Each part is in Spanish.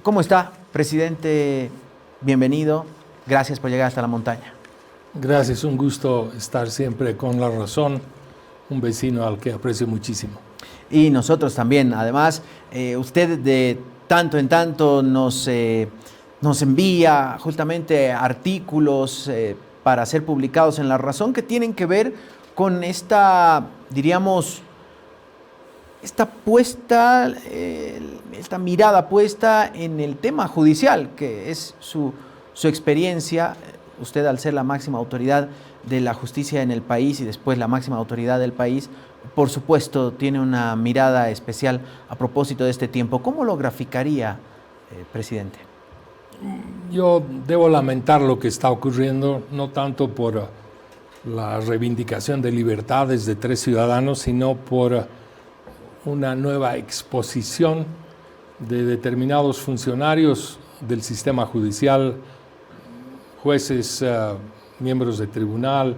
¿Cómo está, presidente? Bienvenido. Gracias por llegar hasta la montaña. Gracias, un gusto estar siempre con La Razón, un vecino al que aprecio muchísimo. Y nosotros también. Además, usted de tanto en tanto nos envía justamente artículos para ser publicados en La Razón que tienen que ver con esta, diríamos, esta mirada puesta en el tema judicial, que es su experiencia. Usted, al ser la máxima autoridad de la justicia en el país y después la máxima autoridad del país, por supuesto, tiene una mirada especial a propósito de este tiempo. ¿Cómo lo graficaría, presidente? Yo debo lamentar lo que está ocurriendo, no tanto por la reivindicación de libertades de 3 ciudadanos, sino por una nueva exposición de determinados funcionarios del sistema judicial, jueces, miembros de tribunal,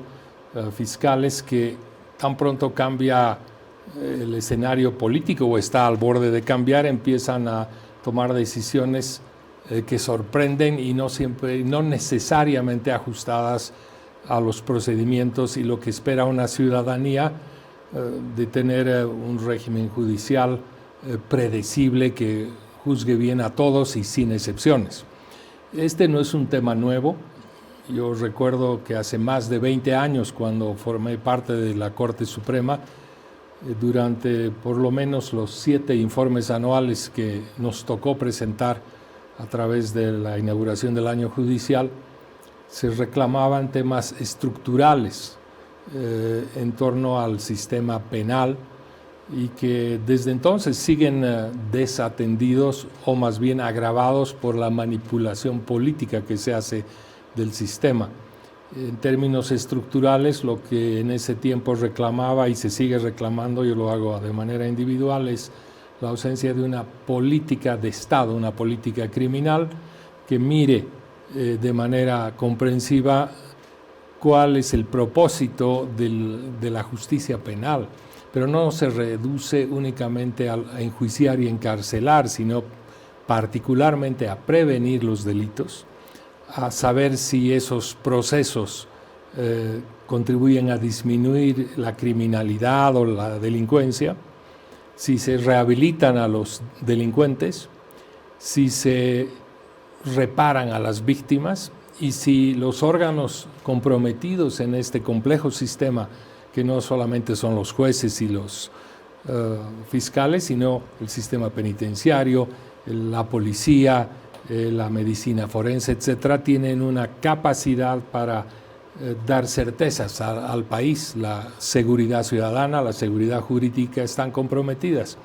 fiscales, que tan pronto cambia el escenario político o está al borde de cambiar, empiezan a tomar decisiones que sorprenden y no necesariamente ajustadas a los procedimientos y lo que espera una ciudadanía de tener un régimen judicial predecible que juzgue bien a todos y sin excepciones. Este no es un tema nuevo. Yo recuerdo que hace más de 20 años, cuando formé parte de la Corte Suprema, durante por lo menos los 7 informes anuales que nos tocó presentar a través de la inauguración del año judicial, se reclamaban temas estructurales en torno al sistema penal y que desde entonces siguen desatendidos o más bien agravados por la manipulación política que se hace del sistema. En términos estructurales, lo que en ese tiempo reclamaba y se sigue reclamando, yo lo hago de manera individual, es la ausencia de una política de Estado, una política criminal que mire de manera comprensiva cuál es el propósito de la justicia penal, pero no se reduce únicamente a enjuiciar y encarcelar, sino particularmente a prevenir los delitos, a saber si esos procesos contribuyen a disminuir la criminalidad o la delincuencia, si se rehabilitan a los delincuentes, si se reparan a las víctimas y si los órganos comprometidos en este complejo sistema, que no solamente son los jueces y los fiscales, sino el sistema penitenciario, la policía, la medicina forense, etcétera, tienen una capacidad para dar certezas al país. La seguridad ciudadana, la seguridad jurídica están comprometidas.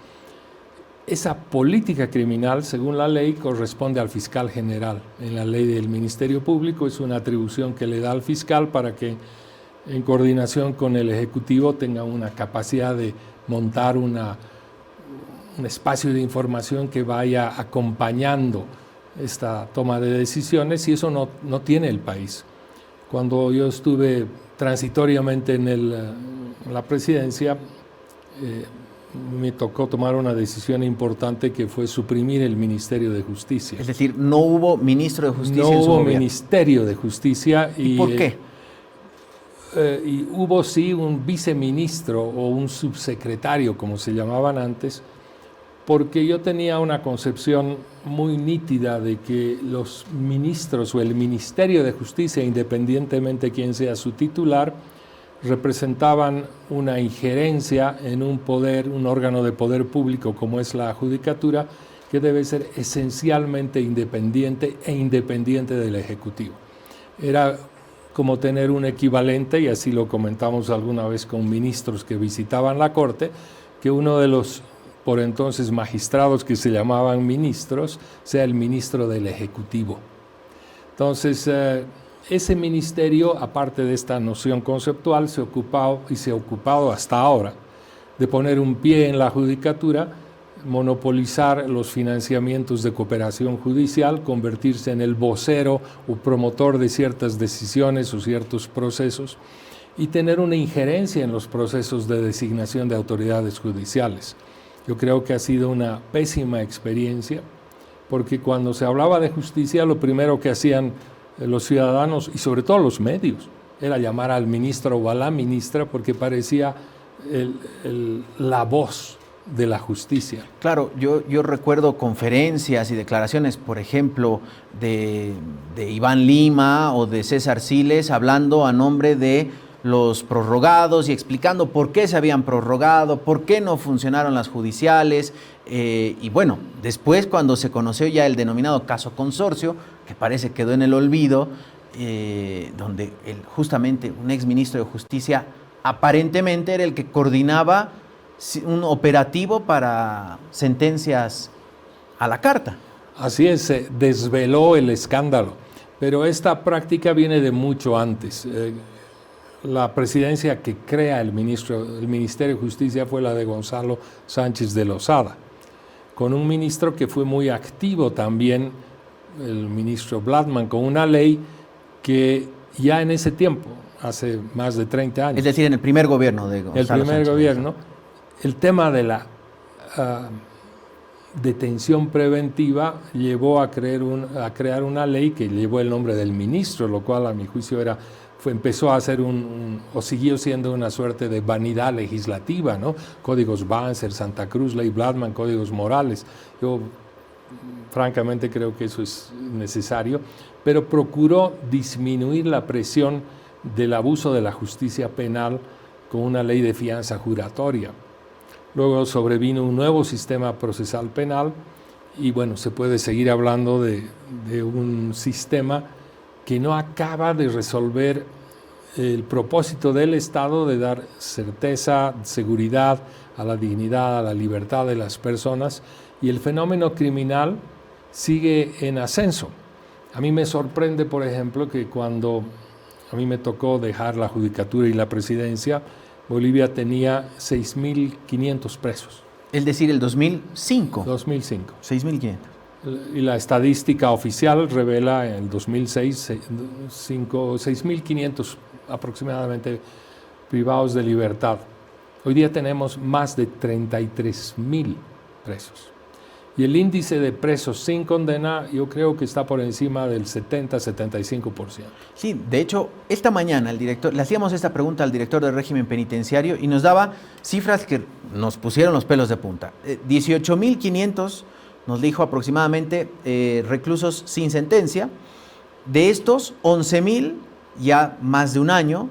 Esa política criminal, según la ley, corresponde al fiscal general. En la ley del Ministerio Público es una atribución que le da al fiscal para que, en coordinación con el Ejecutivo, tenga una capacidad de montar un espacio de información que vaya acompañando esta toma de decisiones, y eso no tiene el país. Cuando yo estuve transitoriamente en la presidencia, me tocó tomar una decisión importante, que fue suprimir el Ministerio de Justicia. Es decir, no hubo ministro de Justicia no en su hubo gobierno. Ministerio de Justicia. ¿Y por qué? Y hubo sí un viceministro o un subsecretario, como se llamaban antes, porque yo tenía una concepción muy nítida de que los ministros o el Ministerio de Justicia, independientemente de quién sea su titular, representaban una injerencia en un poder, un órgano de poder público como es la judicatura, que debe ser esencialmente independiente e independiente del Ejecutivo. Era como tener un equivalente, y así lo comentamos alguna vez con ministros que visitaban la Corte, que uno de los por entonces magistrados que se llamaban ministros sea el ministro del Ejecutivo. Entonces, ese ministerio, aparte de esta noción conceptual, se ha ocupado hasta ahora de poner un pie en la judicatura, monopolizar los financiamientos de cooperación judicial, convertirse en el vocero o promotor de ciertas decisiones o ciertos procesos y tener una injerencia en los procesos de designación de autoridades judiciales. Yo creo que ha sido una pésima experiencia porque cuando se hablaba de justicia, lo primero que hacían los ciudadanos, y sobre todo los medios, era llamar al ministro o a la ministra, porque parecía la voz de la justicia. Claro, yo recuerdo conferencias y declaraciones, por ejemplo, de Iván Lima o de César Siles hablando a nombre de los prorrogados y explicando por qué se habían prorrogado, por qué no funcionaron las judiciales. Y bueno, después cuando se conoció ya el denominado caso consorcio, que parece quedó en el olvido, donde justamente un exministro de Justicia aparentemente era el que coordinaba un operativo para sentencias a la carta. Así es, se desveló el escándalo, pero esta práctica viene de mucho antes. La presidencia que crea el Ministerio de Justicia fue la de Gonzalo Sánchez de Lozada, con un ministro que fue muy activo también, el ministro Bladman, con una ley que ya en ese tiempo, hace más de 30 años. Es decir, en el primer gobierno de Gonzalo El primer Sánchez gobierno, el tema de la detención preventiva llevó a crear una ley que llevó el nombre del ministro, lo cual a mi juicio empezó a ser o siguió siendo una suerte de vanidad legislativa, ¿no? Códigos Banzer, Santa Cruz, Ley Bladman, códigos morales. Yo francamente creo que eso es necesario, pero procuró disminuir la presión del abuso de la justicia penal con una ley de fianza juratoria. Luego sobrevino un nuevo sistema procesal penal y bueno, se puede seguir hablando de un sistema que no acaba de resolver el propósito del Estado de dar certeza, seguridad a la dignidad, a la libertad de las personas, y el fenómeno criminal sigue en ascenso. A mí me sorprende, por ejemplo, que cuando a mí me tocó dejar la judicatura y la presidencia, Bolivia tenía 6.500 presos. Es decir, el 2005. 2005. 6.500. Y la estadística oficial revela en el 2006 6.500 aproximadamente privados de libertad. Hoy día tenemos más de 33.000 presos. Y el índice de presos sin condena yo creo que está por encima del 70-75%. Sí, de hecho, esta mañana le hacíamos esta pregunta al director del régimen penitenciario y nos daba cifras que nos pusieron los pelos de punta. 18.500 nos dijo aproximadamente reclusos sin sentencia. De estos, 11.000 ya más de un año,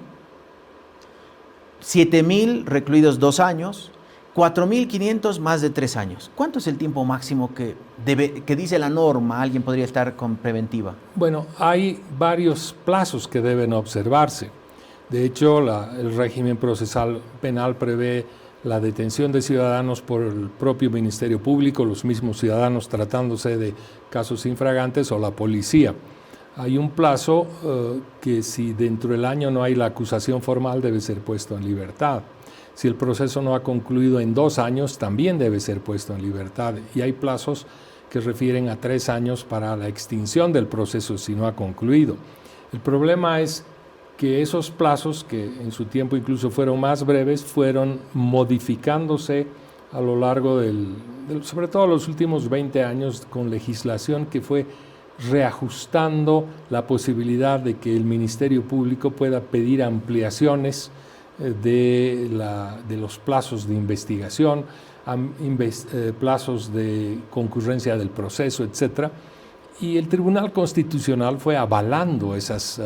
7.000 recluidos 2 años, 4.500 más de 3 años. ¿Cuánto es el tiempo máximo que dice la norma alguien podría estar con preventiva? Bueno, hay varios plazos que deben observarse. De hecho, el régimen procesal penal prevé la detención de ciudadanos por el propio Ministerio Público, los mismos ciudadanos tratándose de casos infragantes, o la policía. Hay un plazo que si dentro del año no hay la acusación formal debe ser puesto en libertad. Si el proceso no ha concluido en 2 años, también debe ser puesto en libertad. Y hay plazos que refieren a 3 años para la extinción del proceso si no ha concluido. El problema es que esos plazos, que en su tiempo incluso fueron más breves, fueron modificándose a lo largo sobre todo los últimos 20 años, con legislación que fue reajustando la posibilidad de que el Ministerio Público pueda pedir ampliaciones de los plazos de investigación, plazos de concurrencia del proceso, etc. Y el Tribunal Constitucional fue avalando esas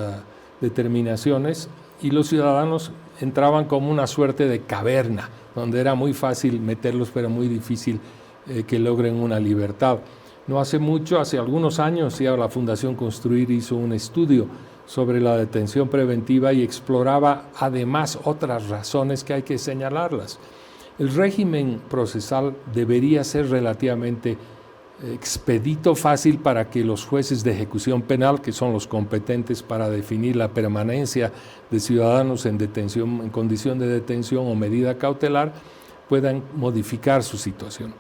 determinaciones, y los ciudadanos entraban como una suerte de caverna, donde era muy fácil meterlos, pero muy difícil que logren una libertad. No hace mucho, hace algunos años, ya la Fundación Construir hizo un estudio sobre la detención preventiva y exploraba además otras razones que hay que señalarlas. El régimen procesal debería ser relativamente expedito, fácil, para que los jueces de ejecución penal, que son los competentes para definir la permanencia de ciudadanos en detención, en condición de detención o medida cautelar, puedan modificar su situación.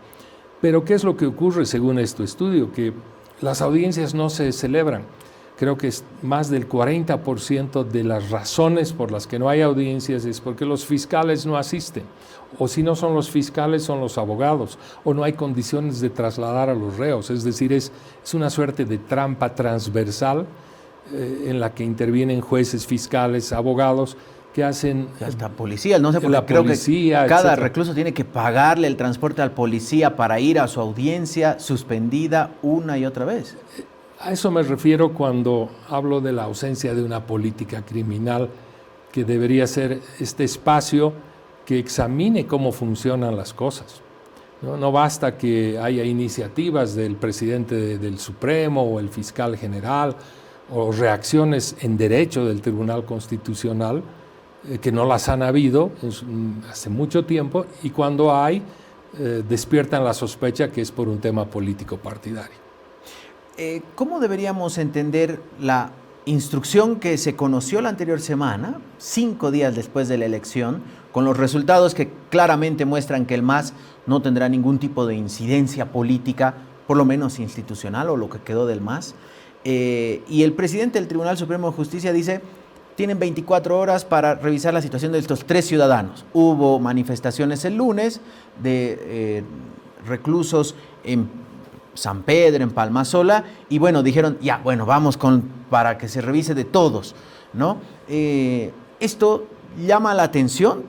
Pero ¿qué es lo que ocurre según este estudio? Que las audiencias no se celebran. creo que es más del 40% de las razones por las que no hay audiencias es porque los fiscales no asisten, o si no son los fiscales, son los abogados, o no hay condiciones de trasladar a los reos. Es decir, es una suerte de trampa transversal en la que intervienen jueces, fiscales, abogados, que hacen... Hasta policías, no sé, porque la creo policía, que cada etcétera. recluso tiene que pagarle el transporte al policía para ir a su audiencia suspendida una y otra vez. A eso me refiero cuando hablo de la ausencia de una política criminal, que debería ser este espacio que examine cómo funcionan las cosas. No basta que haya iniciativas del presidente del Supremo o el fiscal general o reacciones en derecho del Tribunal Constitucional, que no las han habido hace mucho tiempo, y cuando hay, despiertan la sospecha que es por un tema político partidario. ¿Cómo deberíamos entender la instrucción que se conoció la anterior semana, 5 días después de la elección, con los resultados que claramente muestran que el MAS no tendrá ningún tipo de incidencia política, por lo menos institucional, o lo que quedó del MAS? Y el presidente del Tribunal Supremo de Justicia dice: tienen 24 horas para revisar la situación de estos 3 ciudadanos. Hubo manifestaciones el lunes de reclusos en San Pedro, en Palmasola, y bueno, dijeron, ya, bueno, vamos para que se revise de todos, ¿no? Esto llama la atención,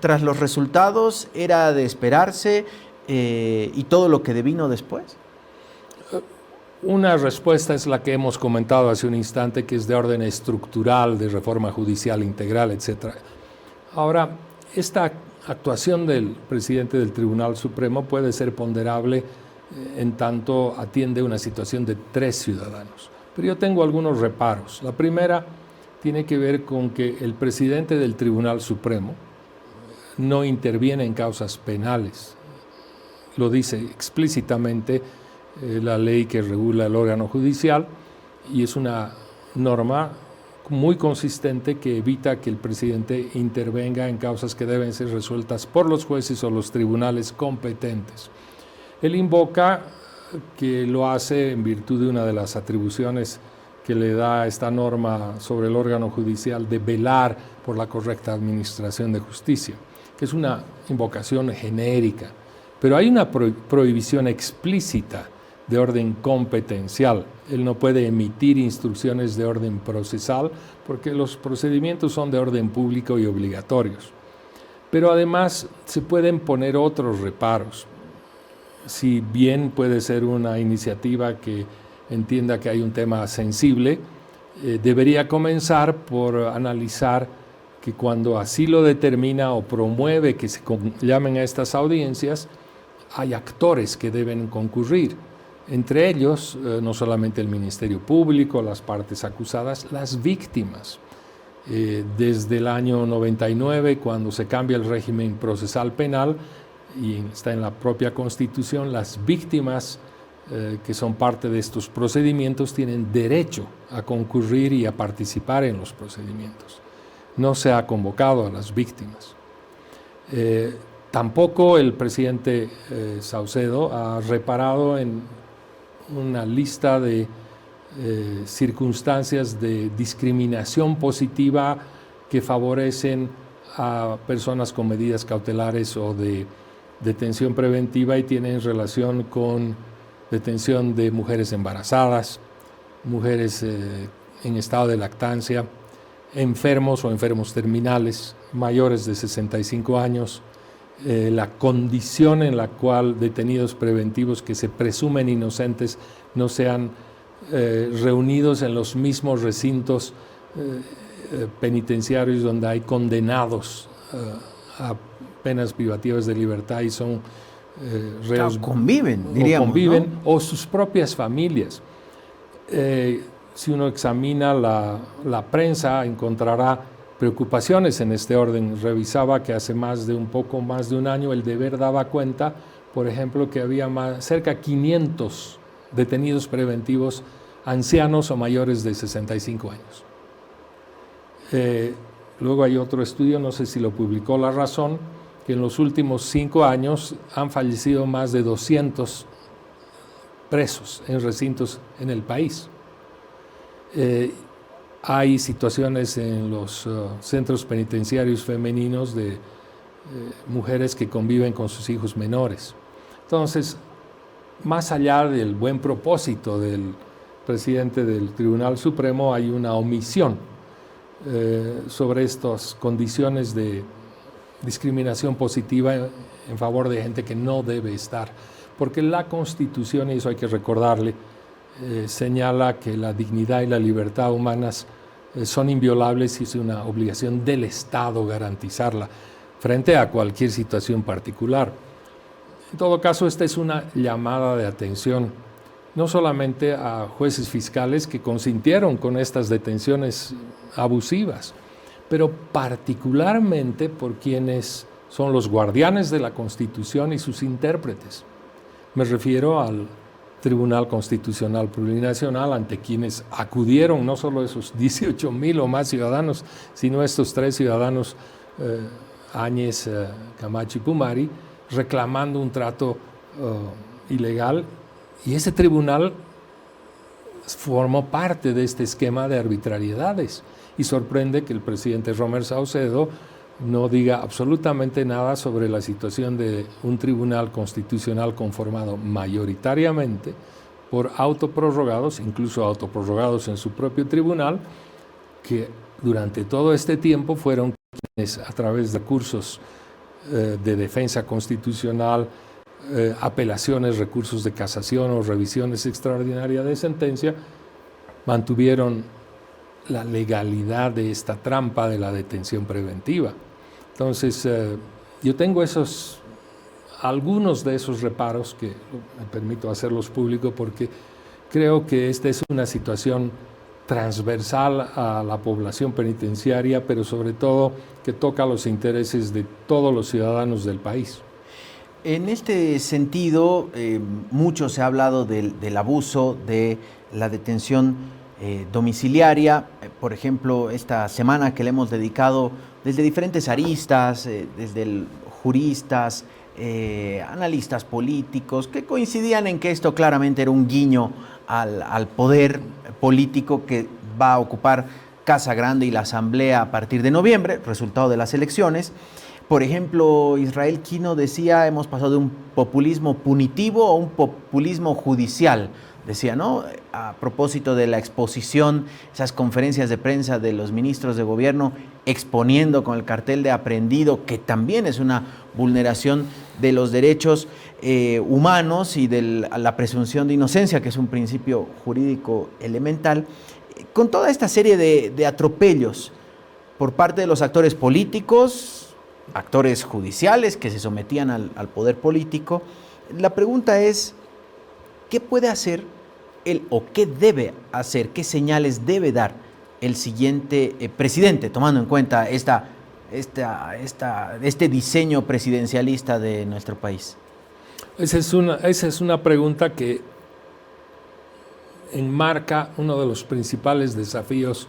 tras los resultados era de esperarse, y todo lo que devino después. Una respuesta es la que hemos comentado hace un instante, que es de orden estructural, de reforma judicial integral, etc. Ahora, esta actuación del presidente del Tribunal Supremo puede ser ponderable en tanto atiende una situación de 3 ciudadanos. Pero yo tengo algunos reparos. La primera tiene que ver con que el presidente del Tribunal Supremo no interviene en causas penales. Lo dice explícitamente la ley que regula el órgano judicial, y es una norma muy consistente que evita que el presidente intervenga en causas que deben ser resueltas por los jueces o los tribunales competentes. Él invoca que lo hace en virtud de una de las atribuciones que le da esta norma sobre el órgano judicial de velar por la correcta administración de justicia, que es una invocación genérica, pero hay una prohibición explícita de orden competencial. Él no puede emitir instrucciones de orden procesal porque los procedimientos son de orden público y obligatorios. Pero además se pueden poner otros reparos. Si bien puede ser una iniciativa que entienda que hay un tema sensible, debería comenzar por analizar que cuando así lo determina o promueve que se llamen a estas audiencias, hay actores que deben concurrir. Entre ellos, no solamente el Ministerio Público, las partes acusadas, las víctimas. Desde el año 99, cuando se cambia el régimen procesal penal, y está en la propia Constitución, las víctimas que son parte de estos procedimientos tienen derecho a concurrir y a participar en los procedimientos. No se ha convocado a las víctimas. Tampoco el presidente Saucedo ha reparado en una lista de circunstancias de discriminación positiva que favorecen a personas con medidas cautelares o de detención preventiva y tienen relación con detención de mujeres embarazadas, mujeres en estado de lactancia, enfermos o enfermos terminales, mayores de 65 años, la condición en la cual detenidos preventivos que se presumen inocentes no sean reunidos en los mismos recintos penitenciarios donde hay condenados a penas privativas de libertad y son reos. Conviven, diríamos, conviven, ¿no? O sus propias familias. Si uno examina la prensa, encontrará preocupaciones en este orden. Revisaba que hace un poco más de un año el Deber daba cuenta, por ejemplo, que había cerca de 500 detenidos preventivos ancianos o mayores de 65 años. Luego hay otro estudio, no sé si lo publicó La Razón, que en los últimos 5 años han fallecido más de 200 presos en recintos en el país. Hay situaciones en los centros penitenciarios femeninos de mujeres que conviven con sus hijos menores. Entonces, más allá del buen propósito del presidente del Tribunal Supremo, hay una omisión sobre estas condiciones de discriminación positiva en favor de gente que no debe estar. Porque la Constitución, y eso hay que recordarle, señala que la dignidad y la libertad humanas son inviolables y es una obligación del Estado garantizarla frente a cualquier situación particular. En todo caso, esta es una llamada de atención, no solamente a jueces fiscales que consintieron con estas detenciones abusivas, pero particularmente por quienes son los guardianes de la Constitución y sus intérpretes. Me refiero al Tribunal Constitucional Plurinacional, ante quienes acudieron no solo esos 18,000 o más ciudadanos, sino estos 3 ciudadanos, Áñez, Camacho y Pumari, reclamando un trato ilegal, y ese tribunal formó parte de este esquema de arbitrariedades. Y sorprende que el presidente Romer Saucedo no diga absolutamente nada sobre la situación de un tribunal constitucional conformado mayoritariamente por autoprorrogados, incluso autoprorrogados en su propio tribunal, que durante todo este tiempo fueron quienes, a través de cursos de defensa constitucional, apelaciones, recursos de casación o revisiones extraordinarias de sentencia, mantuvieron la legalidad de esta trampa de la detención preventiva. Entonces, yo tengo algunos de esos reparos que me permito hacerlos públicos porque creo que esta es una situación transversal a la población penitenciaria, pero sobre todo que toca los intereses de todos los ciudadanos del país. En este sentido, mucho se ha hablado del abuso de la detención domiciliaria. Por ejemplo, esta semana que le hemos dedicado desde diferentes aristas, desde juristas, analistas políticos, que coincidían en que esto claramente era un guiño al poder político que va a ocupar Casa Grande y la Asamblea a partir de noviembre, resultado de las elecciones. Por ejemplo, Israel Quino decía, hemos pasado de un populismo punitivo a un populismo judicial, decía, ¿no? A propósito de la exposición, esas conferencias de prensa de los ministros de gobierno exponiendo con el cartel de aprehendido, que también es una vulneración de los derechos humanos y de la presunción de inocencia, que es un principio jurídico elemental, con toda esta serie de atropellos por parte de los actores políticos, actores judiciales que se sometían al poder político. La pregunta es, ¿qué puede hacer o qué debe hacer, qué señales debe dar el siguiente presidente, tomando en cuenta este diseño presidencialista de nuestro país? Esa es una pregunta que enmarca uno de los principales desafíos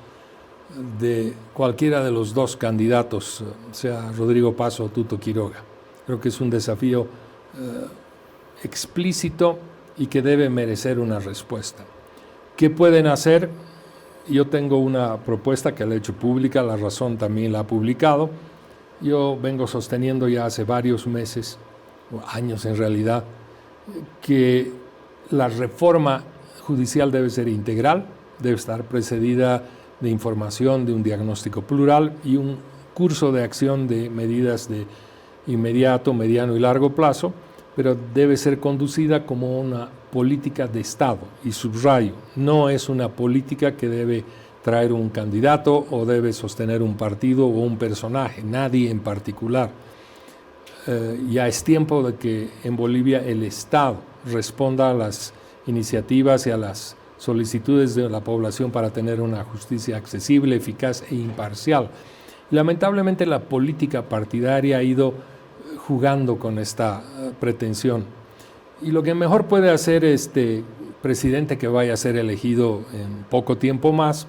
de cualquiera de los dos candidatos, sea Rodrigo Paz o Tuto Quiroga. Creo que es un desafío explícito y que debe merecer una respuesta. ¿Qué pueden hacer? Yo tengo una propuesta que la he hecho pública, La Razón también la ha publicado. Yo vengo sosteniendo ya hace varios meses, o años en realidad, que la reforma judicial debe ser integral, debe estar precedida de información, de un diagnóstico plural y un curso de acción de medidas de inmediato, mediano y largo plazo, pero debe ser conducida como una política de Estado. Y subrayo, no es una política que debe traer un candidato o debe sostener un partido o un personaje, nadie en particular. Ya es tiempo de que en Bolivia el Estado responda a las iniciativas y a las solicitudes de la población para tener una justicia accesible, eficaz e imparcial. Lamentablemente la política partidaria ha ido jugando con esta pretensión. Y lo que mejor puede hacer este presidente que vaya a ser elegido en poco tiempo más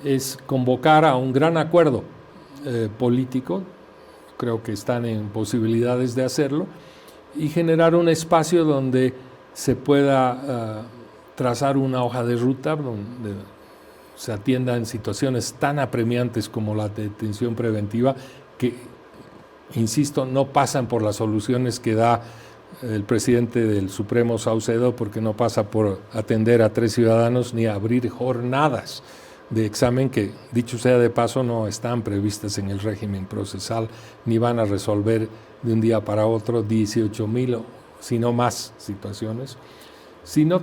es convocar a un gran acuerdo político, creo que están en posibilidades de hacerlo, y generar un espacio donde se pueda trazar una hoja de ruta donde se atienda en situaciones tan apremiantes como la detención preventiva, que, insisto, no pasan por las soluciones que da el presidente del Supremo, Saucedo, porque no pasa por atender a 3 ciudadanos ni abrir jornadas de examen que, dicho sea de paso, no están previstas en el régimen procesal, ni van a resolver de un día para otro 18,000, sino más situaciones, sino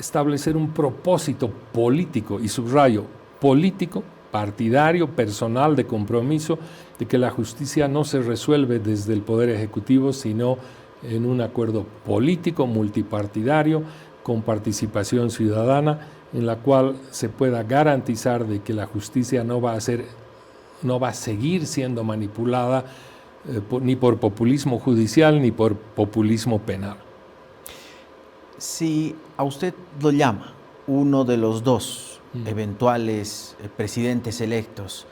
establecer un propósito político, y subrayo, político, partidario, personal, de compromiso, de que la justicia no se resuelve desde el Poder Ejecutivo, sino en un acuerdo político, multipartidario, con participación ciudadana, en la cual se pueda garantizar de que la justicia no va a seguir siendo manipulada ni por populismo judicial ni por populismo penal. Si a usted lo llama uno de los 2 eventuales presidentes electos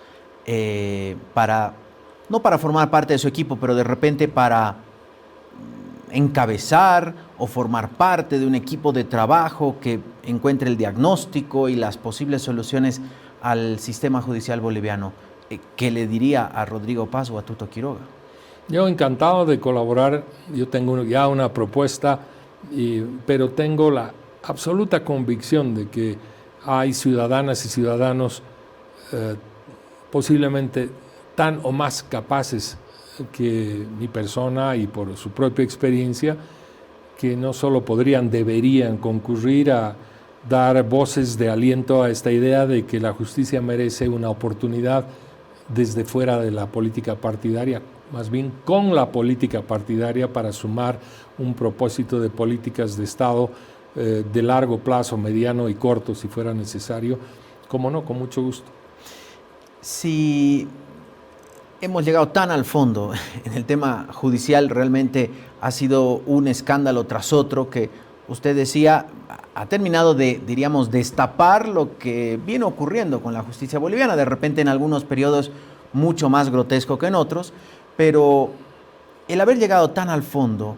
no para formar parte de su equipo, pero de repente para encabezar o formar parte de un equipo de trabajo que encuentre el diagnóstico y las posibles soluciones al sistema judicial boliviano, ¿qué le diría a Rodrigo Paz o a Tuto Quiroga? Yo encantado de colaborar. Yo tengo ya una propuesta, pero tengo la absoluta convicción de que hay ciudadanas y ciudadanos posiblemente tan o más capaces que mi persona, y por su propia experiencia, que no solo deberían concurrir a dar voces de aliento a esta idea de que la justicia merece una oportunidad desde fuera de la política partidaria, más bien con la política partidaria, para sumar un propósito de políticas de Estado de largo plazo, mediano y corto, si fuera necesario. Como no, con mucho gusto. Si hemos llegado tan al fondo en el tema judicial, realmente ha sido un escándalo tras otro que usted decía ha terminado de, diríamos, destapar lo que viene ocurriendo con la justicia boliviana, de repente en algunos periodos mucho más grotesco que en otros, pero el haber llegado tan al fondo,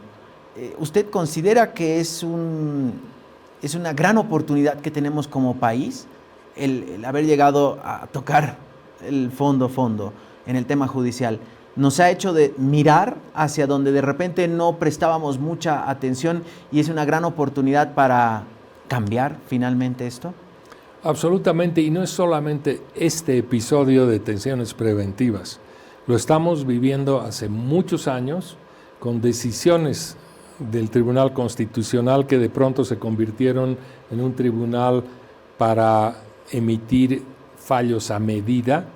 ¿usted considera que es una gran oportunidad que tenemos como país el haber llegado a tocar el fondo en el tema judicial? Nos ha hecho de mirar hacia donde de repente no prestábamos mucha atención, y es una gran oportunidad para cambiar finalmente esto. Absolutamente, y no es solamente este episodio de detenciones preventivas. Lo estamos viviendo hace muchos años con decisiones del Tribunal Constitucional que de pronto se convirtieron en un tribunal para emitir fallos a medida,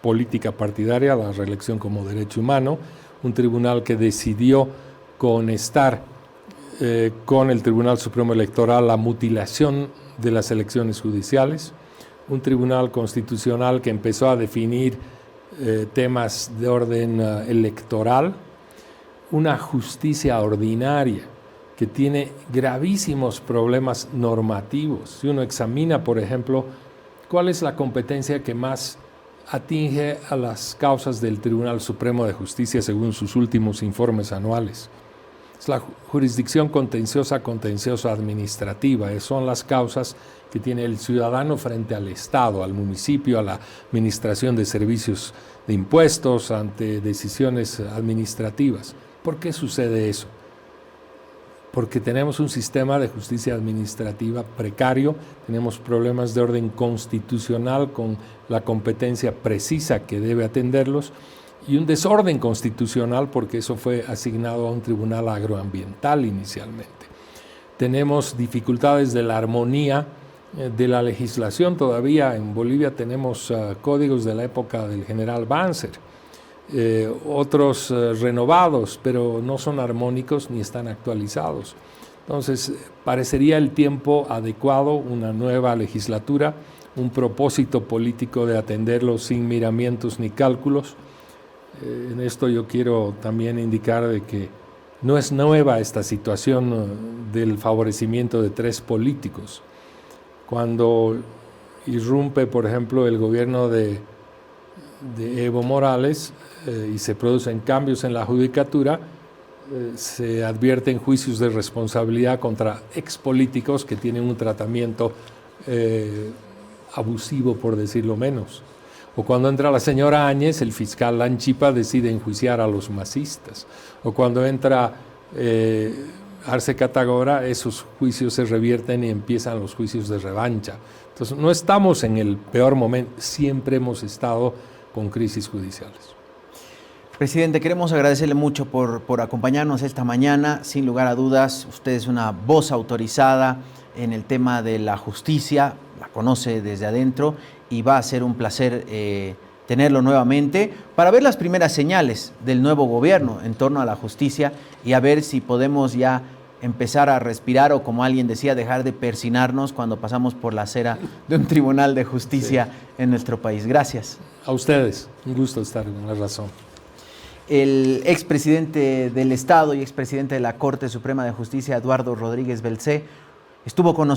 política partidaria, la reelección como derecho humano, un tribunal que decidió conectar con el Tribunal Supremo Electoral la mutilación de las elecciones judiciales, un tribunal constitucional que empezó a definir temas de orden electoral, una justicia ordinaria que tiene gravísimos problemas normativos. Si uno examina, por ejemplo, cuál es la competencia que más atinge a las causas del Tribunal Supremo de Justicia según sus últimos informes anuales, es la jurisdicción contenciosa administrativa. Son las causas que tiene el ciudadano frente al Estado, al municipio, a la administración de servicios de impuestos, ante decisiones administrativas. ¿Por qué sucede eso? Porque tenemos un sistema de justicia administrativa precario, tenemos problemas de orden constitucional con la competencia precisa que debe atenderlos, y un desorden constitucional porque eso fue asignado a un tribunal agroambiental inicialmente. Tenemos dificultades de la armonía de la legislación. Todavía en Bolivia tenemos códigos de la época del general Banzer, otros renovados, pero no son armónicos ni están actualizados. Entonces, parecería el tiempo adecuado, una nueva legislatura, un propósito político de atenderlo sin miramientos ni cálculos. En esto yo quiero también indicar de que no es nueva esta situación del favorecimiento de 3 políticos. Cuando irrumpe, por ejemplo, el gobierno de Evo Morales y se producen cambios en la judicatura, se advierten juicios de responsabilidad contra expolíticos que tienen un tratamiento abusivo, por decirlo menos. O cuando entra la señora Áñez, el fiscal Lanchipa decide enjuiciar a los masistas. O cuando entra Arce Catagora, esos juicios se revierten y empiezan los juicios de revancha. Entonces, no estamos en el peor momento, siempre hemos estado con crisis judiciales. Presidente, queremos agradecerle mucho por acompañarnos esta mañana. Sin lugar a dudas, usted es una voz autorizada en el tema de la justicia, la conoce desde adentro y va a ser un placer tenerlo nuevamente para ver las primeras señales del nuevo gobierno en torno a la justicia y a ver si podemos ya empezar a respirar o, como alguien decía, dejar de persinarnos cuando pasamos por la acera de un tribunal de justicia en nuestro país. Gracias. A ustedes, un gusto estar en la razón. El expresidente del Estado y expresidente de la Corte Suprema de Justicia, Eduardo Rodríguez Belcé, estuvo con nosotros.